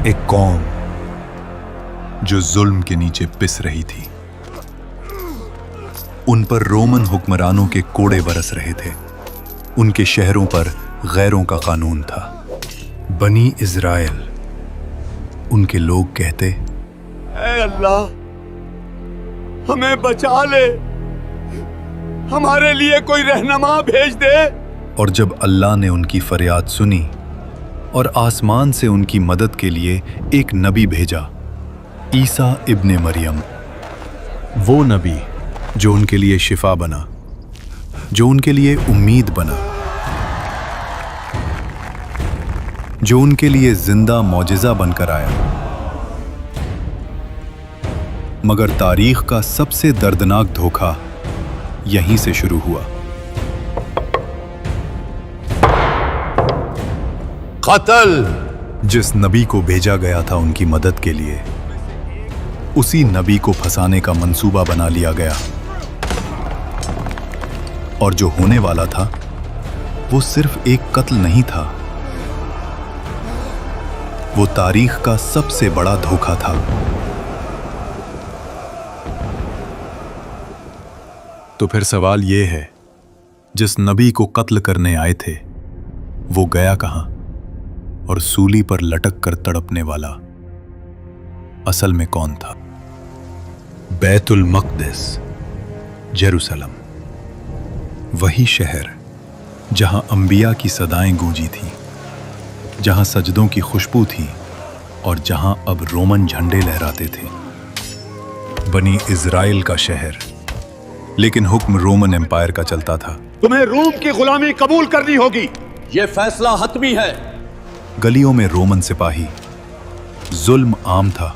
एक कौम जो जुल्म के नीचे पिस रही थी। उन पर रोमन हुक्मरानों के कोड़े बरस रहे थे। उनके शहरों पर गैरों का कानून था। बनी इज़राइल, उनके लोग कहते, ऐ अल्लाह, हमें बचा ले, हमारे लिए कोई रहनुमा भेज दे। और जब अल्लाह ने उनकी फरियाद सुनी और आसमान से उनकी मदद के लिए एक नबी भेजा, ईसा इब्ने मरियम, वो नबी जो उनके लिए शिफा बना, जो उनके लिए उम्मीद बना, जो उनके लिए जिंदा मौजिज़ा बनकर आया। मगर तारीख का सबसे दर्दनाक धोखा यहीं से शुरू हुआ। कत्ल। जिस नबी को भेजा गया था उनकी मदद के लिए, उसी नबी को फंसाने का मंसूबा बना लिया गया। और जो होने वाला था वो सिर्फ एक कत्ल नहीं था, वो तारीख का सबसे बड़ा धोखा था। तो फिर सवाल ये है, जिस नबी को कत्ल करने आए थे वो गया कहां? और सूली पर लटक कर तड़पने वाला असल में कौन था? बैतुल मक़दिस, जेरूसलम, वही शहर जहां अंबिया की सदाएं गूंजी थीं, जहां सजदों की खुशबू थी और जहां अब रोमन झंडे लहराते थे। बनी इज़राइल का शहर, लेकिन हुक्म रोमन एम्पायर का चलता था। तुम्हें रूम की गुलामी कबूल करनी होगी, यह फैसला हतमी है। गलियों में रोमन सिपाही, जुल्म आम था,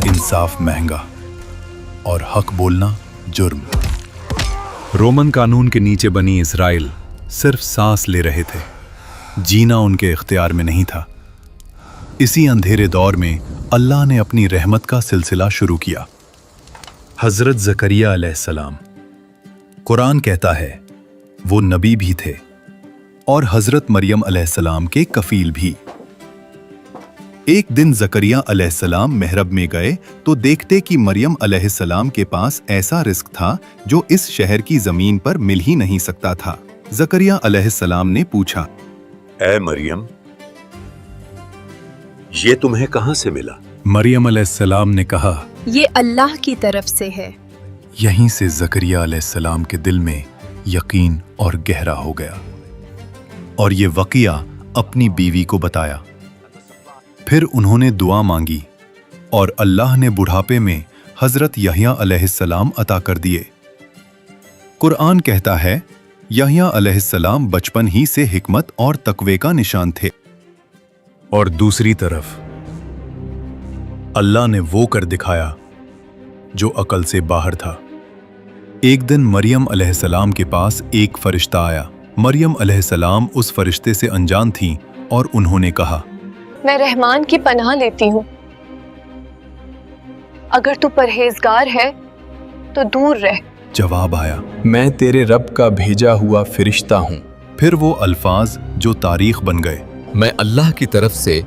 इंसाफ महंगा और हक बोलना जुर्म। रोमन कानून के नीचे बनी इज़राइल सिर्फ सांस ले रहे थे, जीना उनके इख्तियार में नहीं था। इसी अंधेरे दौर में अल्लाह ने अपनी रहमत का सिलसिला शुरू किया। हज़रत ज़करिया अलैहिस्सलाम, कुरान कहता है वो नबी भी थे और हज़रत मरियम अलैहिस्सलाम के कफील भी। एक दिन ज़करिया अलैहिस्सलाम महरब में गए तो देखते कि मरियम अलैहिस्सलाम के पास ऐसा रिस्क था जो इस शहर की जमीन पर मिल ही नहीं सकता था। ज़करिया अलैहिस्सलाम ने पूछा, ऐ मरियम, ये तुम्हें कहां से मिला? मरियम अलैहिस्सलाम ने कहा, ये अल्लाह की तरफ से है। यहीं से ज़करिया अलैहिस्सलाम के दिल में यकीन और गहरा हो गया और ये वक़िया अपनी बीवी को बताया। फिर उन्होंने दुआ मांगी और अल्लाह ने बुढ़ापे में हज़रत यहया अलैहिस्सलाम अता कर दिए। कुरान कहता है यहया अलैहिस्सलाम बचपन ही से हिकमत और तकवे का निशान थे। और दूसरी तरफ अल्लाह ने वो कर दिखाया जो अकल से बाहर था। एक दिन मरियम अलैहिस्सलाम के पास एक फरिश्ता आया। मरियम अलैहिस्सलाम उस फरिश्ते से अनजान थीं और उन्होंने कहा, मैं रहमान की पनाह लेती हूँ, अगर तू परहेजगार है तो दूर रह। जवाब आया, मैं तेरे रब का भेजा हुआ फरिश्ता हूँ। फिर वो अल्फाज जो तारीख बन गए, मैं अल्लाह की तरफ से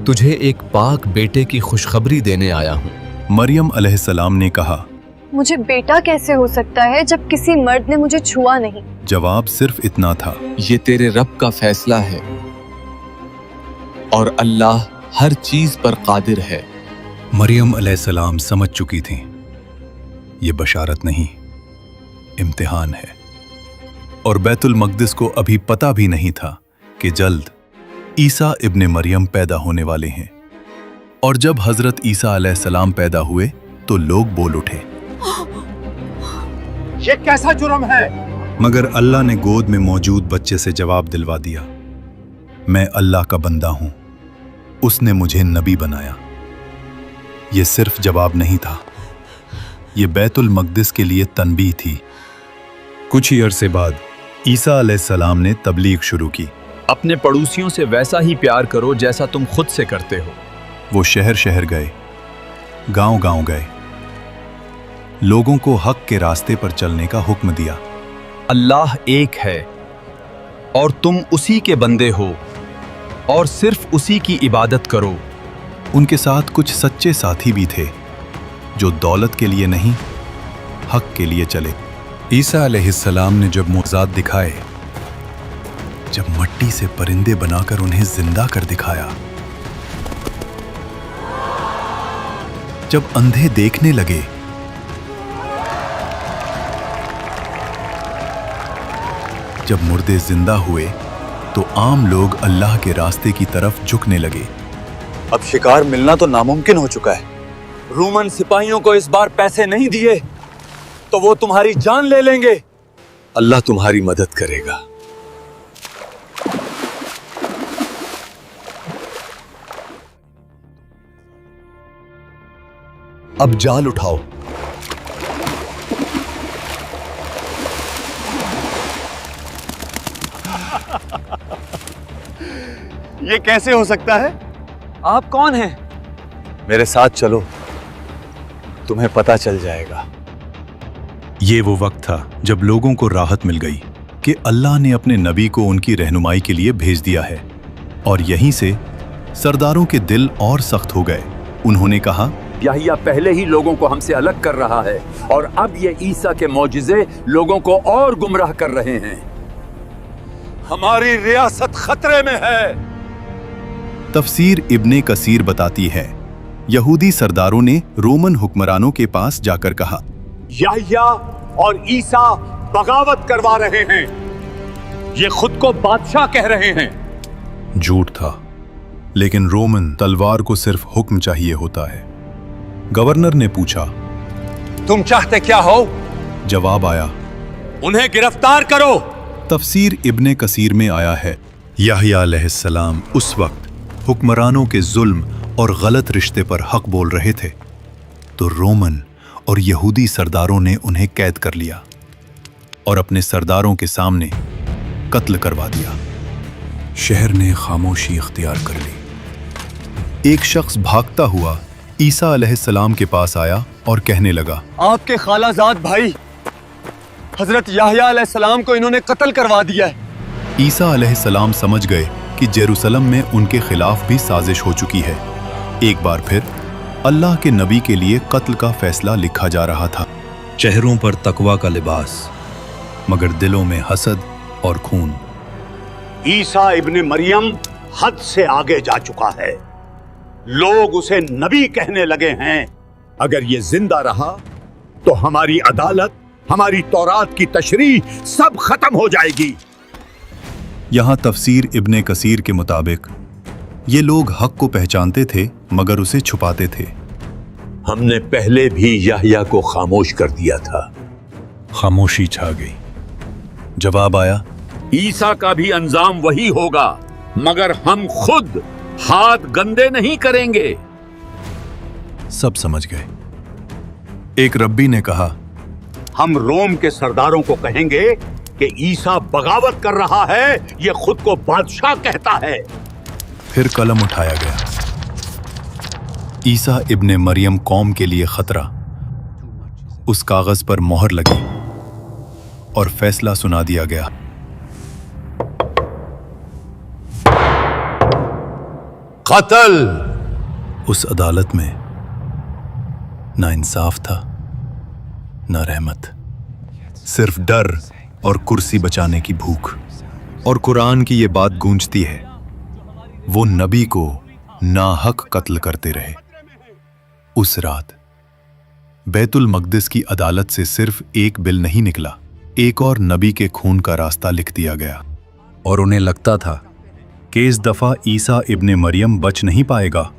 तुझे एक पाक बेटे की खुशखबरी देने आया हूँ। मरियम अलैहिस्सलाम ने कहा, मुझे बेटा कैसे हो सकता है जब किसी मर्द ने मुझे छुआ नहीं? जवाब सिर्फ इतना था, ये तेरे रब का फैसला है और अल्लाह हर चीज पर कादिर है। मरियम अलैहिस्सलाम समझ चुकी थीं, ये बशारत नहीं, इम्तिहान है। और बैतुल मक़दिस को अभी पता भी नहीं था कि जल्द ईसा इब्ने मरियम पैदा होने वाले हैं। और जब हज़रत ईसा अलैहिस्सलाम पैदा हुए तो लोग बोल उठे, ये कैसा जुर्म है? मगर अल्लाह ने गोद में मौजूद बच्चे से जवाब दिलवा दिया, मैं अल्लाह का बंदा हूं, उसने मुझे नबी बनाया। ये सिर्फ जवाब नहीं था, ये बैतुल मक़दिस के लिए तनबीह थी। कुछ ही अरसे बाद ईसा अलैहिस्सलाम ने तबलीग शुरू की। अपने पड़ोसियों से वैसा ही प्यार करो जैसा तुम खुद से करते हो। वो शहर शहर गए, गांव गांव गए, लोगों को हक के रास्ते पर चलने का हुक्म दिया। अल्लाह एक है और तुम उसी के बंदे हो और सिर्फ उसी की इबादत करो। उनके साथ कुछ सच्चे साथी भी थे जो दौलत के लिए नहीं, हक के लिए चले। ईसा अलैहिस्सलाम ने जब मुआज़ात दिखाए, जब मट्टी से परिंदे बनाकर उन्हें जिंदा कर दिखाया, जब अंधे देखने लगे, जब मुर्दे जिंदा हुए, तो आम लोग अल्लाह के रास्ते की तरफ झुकने लगे। अब शिकार मिलना तो नामुमकिन हो चुका है। रोमन सिपाहियों को इस बार पैसे नहीं दिए तो वो तुम्हारी जान ले लेंगे। अल्लाह तुम्हारी मदद करेगा। अब जाल उठाओ। ये कैसे हो सकता है? आप कौन हैं? मेरे साथ चलो, तुम्हें पता चल जाएगा। ये वो वक्त था जब लोगों को राहत मिल गई कि अल्लाह ने अपने नबी को उनकी रहनुमाई के लिए भेज दिया है, और यहीं से सरदारों के दिल और सख्त हो गए। उन्होंने कहा, याहिया पहले ही लोगों को हमसे अलग कर रहा है और अब ये ईसा के मौजिज़े लोगों को और गुमराह कर रहे हैं। हमारी रियासत खतरे में है। तफसीर इब्ने कसीर बताती है, यहूदी सरदारों ने रोमन हुक्मरानों के पास जाकर कहा, याहिया और ईसा बगावत करवा रहे हैं। ये खुद को बादशाह कह रहे हैं। झूठ था, लेकिन रोमन तलवार को सिर्फ हुक्म चाहिए होता है। गवर्नर ने पूछा, तुम चाहते क्या हो? जवाब आया, उन्हें गिरफ्तार करो। तफसीर इब्ने कसीर में आया है, याहिया अलैहिस्सलाम उस वक्त हुक्मरानों के जुल्म और गलत रिश्ते पर हक बोल रहे थे, तो रोमन और यहूदी सरदारों ने उन्हें कैद कर लिया और अपने सरदारों के सामने कत्ल करवा दिया। शहर ने खामोशी इख्तियार कर ली। एक शख्स भागता हुआ ईसा अलैहिस्सलाम के पास आया और कहने लगा, आपके खालाजाद भाई हजरत याहिया अलैहिस्सलाम को इन्होंने कत्ल करवा दिया है। ईसा अलैहिस्सलाम समझ गए कि जेरूसलम में उनके खिलाफ भी साजिश हो चुकी है। एक बार फिर अल्लाह के नबी के लिए कत्ल का फैसला लिखा जा रहा था। चेहरों पर तकवा का लिबास, मगर दिलों में हसद और खून। ईसा इब्ने मरियम हद से आगे जा चुका है। लोग उसे नबी कहने लगे हैं। अगर ये जिंदा रहा तो हमारी अदालत, हमारी तौरात की तशरीह सब खत्म हो जाएगी। यहाँ तफसीर इब्ने कसीर के मुताबिक ये लोग हक को पहचानते थे मगर उसे छुपाते थे। हमने पहले भी याहिया को खामोश कर दिया था। खामोशी छा गई। जवाब आया, ईसा का भी अंजाम वही होगा, मगर हम खुद हाथ गंदे नहीं करेंगे। सब समझ गए। एक रब्बी ने कहा, हम रोम के सरदारों को कहेंगे कि ईसा बगावत कर रहा है, ये खुद को बादशाह कहता है। फिर कलम उठाया गया। ईसा इब्ने मरियम कौम के लिए खतरा। उस कागज पर मोहर लगी और फैसला सुना दिया गया। कत्ल। उस अदालत में ना इंसाफ था, ना रहमत, सिर्फ डर और कुर्सी बचाने की भूख। और कुरान की ये बात गूंजती है, वो नबी को नाहक कत्ल करते रहे। उस रात बैतुल मकदिस की अदालत से सिर्फ एक बिल नहीं निकला, एक और नबी के खून का रास्ता लिख दिया गया। और उन्हें लगता था कि इस दफा ईसा इब्ने मरियम बच नहीं पाएगा,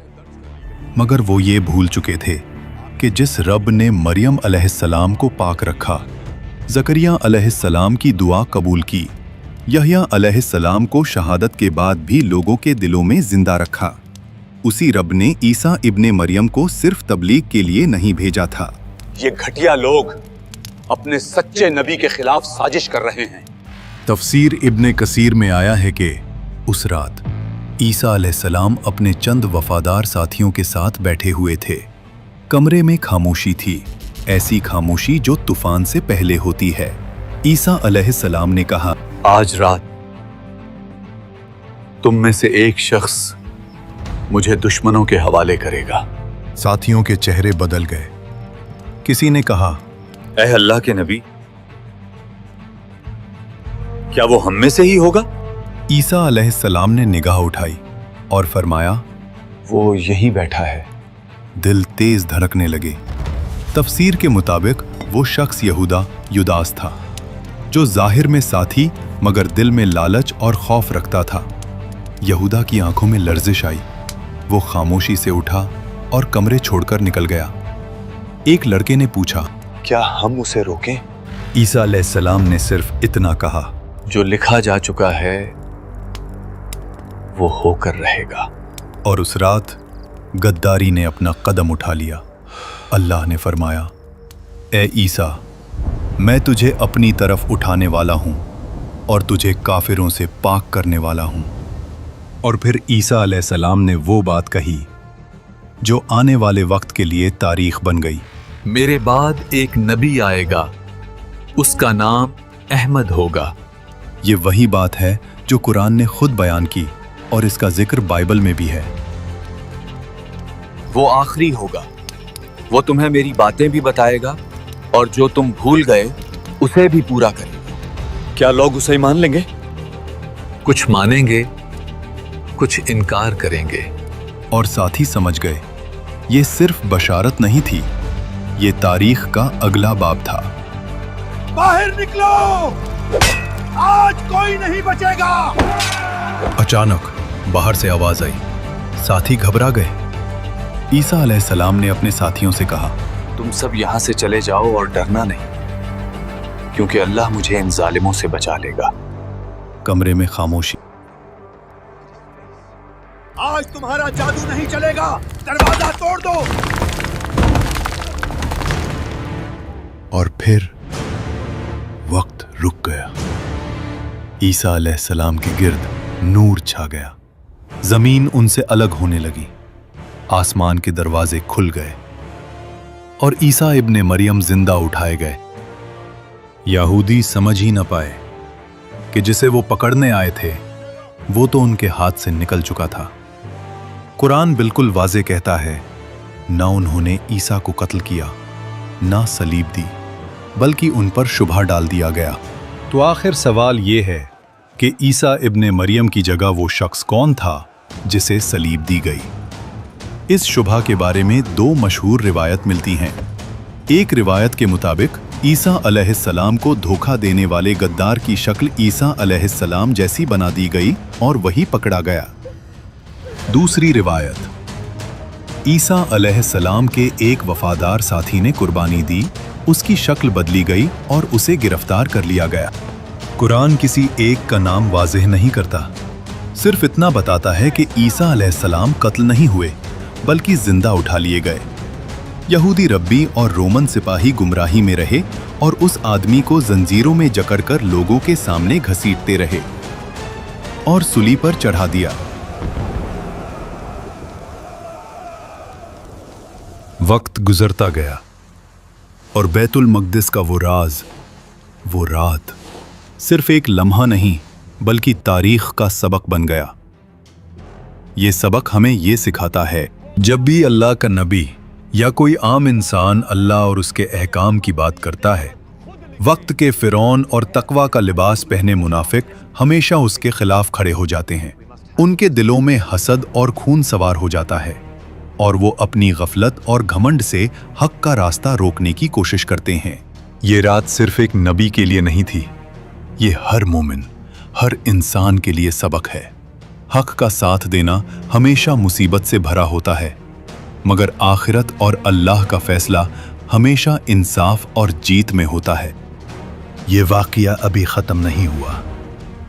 मगर वो ये भूल चुके थे कि जिस रब ने मरियम अलैहिस्सलाम को पाक रखा, ज़करिया अलैहिस्सलाम की दुआ कबूल की, यहया अलैहिस्सलाम को शहादत के बाद भी लोगों के दिलों में जिंदा रखा, उसी रब ने ईसा इब्ने मरियम को सिर्फ तबलीग के लिए नहीं भेजा था। ये घटिया लोग अपने सच्चे नबी के खिलाफ साजिश कर रहे हैं। तफसीर इब्ने कसीर में आया है कि उस रात ईसा अलैहिस्सलाम अपने चंद वफादार साथियों के साथ बैठे हुए थे। कमरे में खामोशी थी, ऐसी खामोशी जो तूफान से पहले होती है। ईसा अलैहिस्सलाम ने कहा, आज रात तुम में से एक शख्स मुझे दुश्मनों के हवाले करेगा। साथियों के चेहरे बदल गए। किसी ने कहा, ऐ अल्लाह के नबी, क्या वो हम में से ही होगा? ईसा अलैहिस्सलाम ने निगाह उठाई और फरमाया, वो यहीं बैठा है। दिल तेज धड़कने लगे। तफसीर के मुताबिक वो शख्स यहूदा युदास था, जो जाहिर में साथी मगर दिल में लालच और खौफ रखता था। यहूदा की आंखों में लर्जिश आई। वो खामोशी से उठा और कमरे छोड़कर निकल गया। एक लड़के ने पूछा, क्या हम उसे रोकें? ईसा अलैहिस्सलाम ने सिर्फ इतना कहा, जो लिखा जा चुका है वो होकर रहेगा। और उस रात गद्दारी ने अपना कदम उठा लिया। अल्लाह ने फरमाया, ए ईसा, मैं तुझे अपनी तरफ उठाने वाला हूं और तुझे काफिरों से पाक करने वाला हूं। और फिर ईसा अलैहिस्सलाम ने वो बात कही जो आने वाले वक्त के लिए तारीख बन गई। मेरे बाद एक नबी आएगा, उसका नाम अहमद होगा। ये वही बात है जो कुरान ने खुद बयान की और इसका जिक्र बाइबल में भी है। वो आखिरी होगा। वो तुम्हें मेरी बातें भी बताएगा और जो तुम भूल गए उसे भी पूरा करेगा। क्या लोग उसे मान लेंगे? कुछ मानेंगे, कुछ इनकार करेंगे। और साथी समझ गए, ये सिर्फ बशारत नहीं थी, ये तारीख का अगला बाब था। बाहर निकलो, आज कोई नहीं बचेगा। अचानक बाहर से आवाज आई। साथी घबरा गए। ईसा अलैहिस्सलाम ने अपने साथियों से कहा, तुम सब यहां से चले जाओ और डरना नहीं, क्योंकि अल्लाह मुझे इन जालिमों से बचा लेगा। कमरे में खामोशी। आज तुम्हारा जादू नहीं चलेगा, दरवाजा तोड़ दो। और फिर वक्त रुक गया। ईसा अलैहिस्सलाम के गिर्द नूर छा गया। जमीन उनसे अलग होने लगी। आसमान के दरवाजे खुल गए और ईसा इब्ने मरियम जिंदा उठाए गए। यहूदी समझ ही न पाए कि जिसे वो पकड़ने आए थे वो तो उनके हाथ से निकल चुका था। कुरान बिल्कुल वाज़े कहता है, ना उन्होंने ईसा को कत्ल किया, ना सलीब दी, बल्कि उन पर शुबह डाल दिया गया। तो आखिर सवाल ये है कि ईसा इब्ने मरियम की जगह वो शख्स कौन था जिसे सलीब दी गई? इस शुबह के बारे में दो मशहूर रिवायत मिलती हैं। एक रिवायत के मुताबिक ईसा अलैहिस्सलाम को धोखा देने वाले गद्दार की शक्ल ईसा अलैहिस्सलाम जैसी बना दी गई और वही पकड़ा गया। दूसरी रिवायत, ईसा अलैहिस्सलाम के एक वफादार साथी ने कुर्बानी दी, उसकी शक्ल बदली गई और उसे गिरफ्तार कर लिया गया। कुरान किसी एक का नाम वाज़ेह नहीं करता, सिर्फ इतना बताता है कि ईसा अलैहिस्सलाम कत्ल नहीं हुए बल्कि जिंदा उठा लिए गए। यहूदी रब्बी और रोमन सिपाही गुमराही में रहे और उस आदमी को जंजीरों में जकड़कर लोगों के सामने घसीटते रहे और सूली पर चढ़ा दिया। वक्त गुजरता गया और बैतुल मक़दिस का वो राज, वो रात सिर्फ एक लम्हा नहीं बल्कि तारीख का सबक बन गया। ये सबक हमें ये सिखाता है, जब भी अल्लाह का नबी या कोई आम इंसान अल्लाह और उसके अहकाम की बात करता है, वक्त के फिरौन और तकवा का लिबास पहने मुनाफिक हमेशा उसके खिलाफ खड़े हो जाते हैं। उनके दिलों में हसद और खून सवार हो जाता है और वो अपनी गफलत और घमंड से हक का रास्ता रोकने की कोशिश करते हैं। ये रात सिर्फ एक नबी के लिए नहीं थी, ये हर मोमिन, हर इंसान के लिए सबक है। हक का साथ देना हमेशा मुसीबत से भरा होता है, मगर आखिरत और अल्लाह का फैसला हमेशा इंसाफ और जीत में होता है। ये वाक़या अभी ख़त्म नहीं हुआ।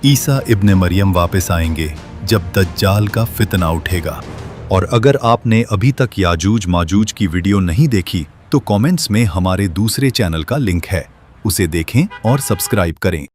ईसा इब्ने मरियम वापस आएंगे जब दज्जाल का फितना उठेगा। और अगर आपने अभी तक याजूज माजूज की वीडियो नहीं देखी तो कमेंट्स में हमारे दूसरे चैनल का लिंक है, उसे देखें और सब्सक्राइब करें।